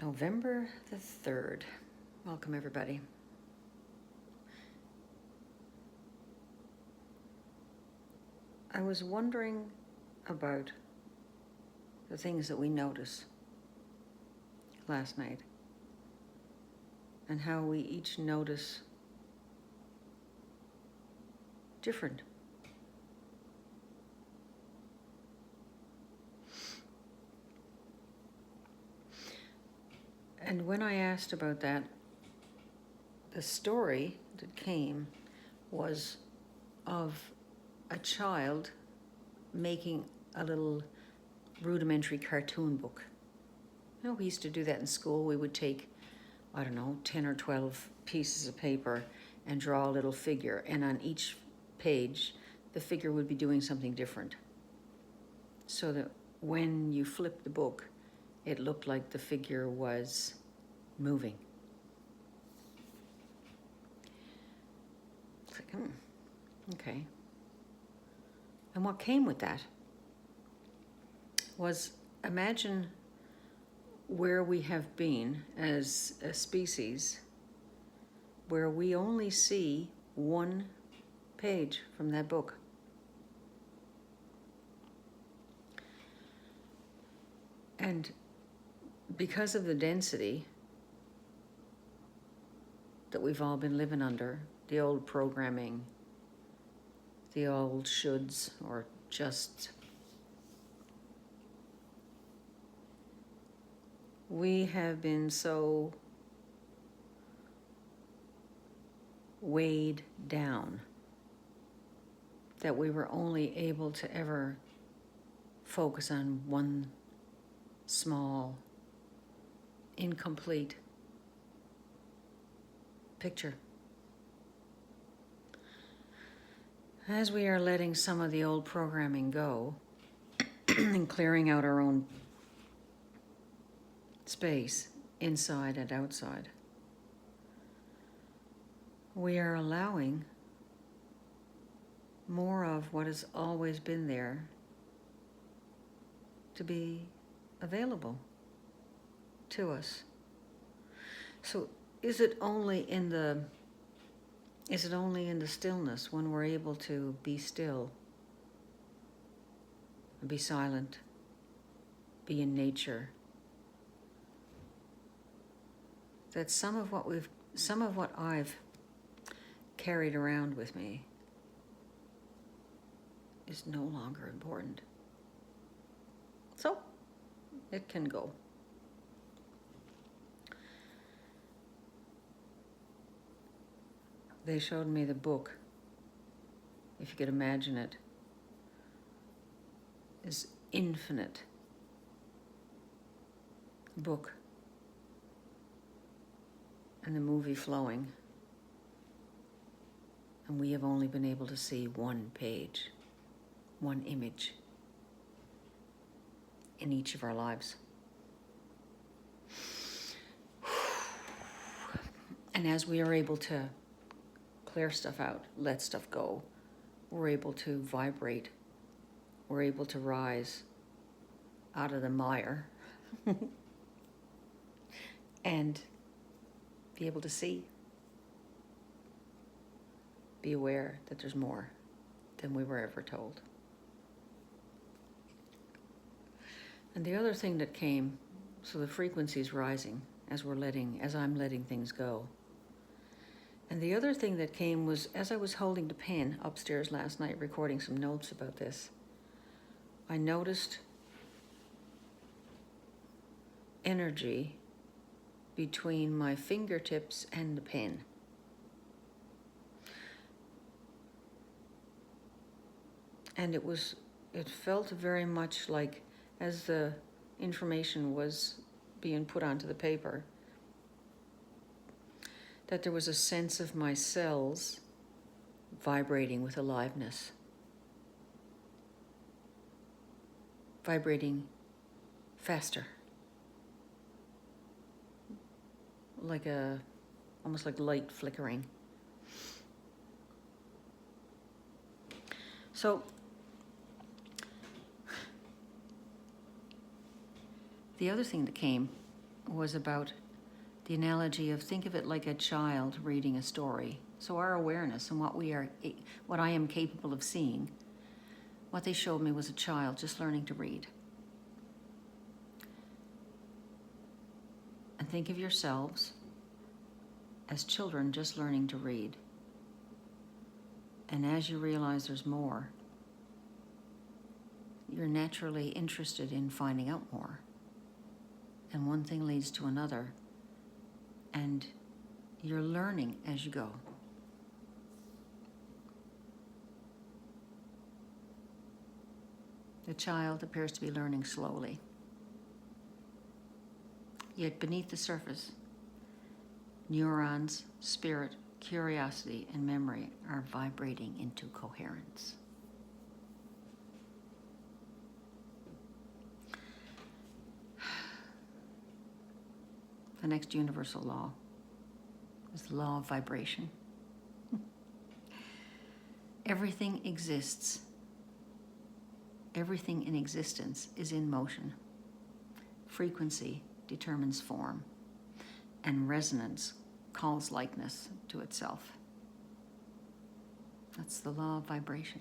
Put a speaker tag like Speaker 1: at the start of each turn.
Speaker 1: November the 3rd. Welcome, everybody. I was wondering about the things that we notice last night and how we each notice different. And when I asked about that, the story that came was of a child making a little rudimentary cartoon book. You know, we used to do that in school. We would take, 10 or 12 pieces of paper and draw a little figure, and on each page, the figure would be doing something different. So that when you flipped the book, it looked like the figure was moving. It's like, okay. And what came with that was, imagine where we have been as a species, where we only see one page from that book. And because of the density that we've all been living under, the old programming, the old shoulds, or just, we have been so weighed down that we were only able to ever focus on one small, incomplete picture. As we are letting some of the old programming go and clearing out our own space, inside and outside, we are allowing more of what has always been there to be available to us. So is it only in the stillness, when we're able to be still, be silent, be in nature, that some of what I've carried around with me is no longer important? So it can go. They showed me the book, if you could imagine it, is infinite book, and the movie flowing, and we have only been able to see one page, one image in each of our lives. And as we are able to clear stuff out, let stuff go, we're able to vibrate, we're able to rise out of the mire and be able to see, be aware that there's more than we were ever told. And the other thing that came, so the frequency is rising as I'm letting things go. And the other thing that came was, as I was holding the pen upstairs last night, recording some notes about this, I noticed energy between my fingertips and the pen. And it felt very much like, as the information was being put onto the paper, that there was a sense of my cells vibrating with aliveness, vibrating faster, almost like light flickering. So the other thing that came was about the analogy of think of it like a child reading a story. So our awareness and what I am capable of seeing, what they showed me was a child just learning to read. And think of yourselves as children just learning to read. And as you realize there's more, you're naturally interested in finding out more. And one thing leads to another, and you're learning as you go. The child appears to be learning slowly. Yet beneath the surface, neurons, spirit, curiosity, and memory are vibrating into coherence. The next universal law is the law of vibration. Everything exists. Everything in existence is in motion. Frequency determines form, and resonance calls likeness to itself. That's the law of vibration.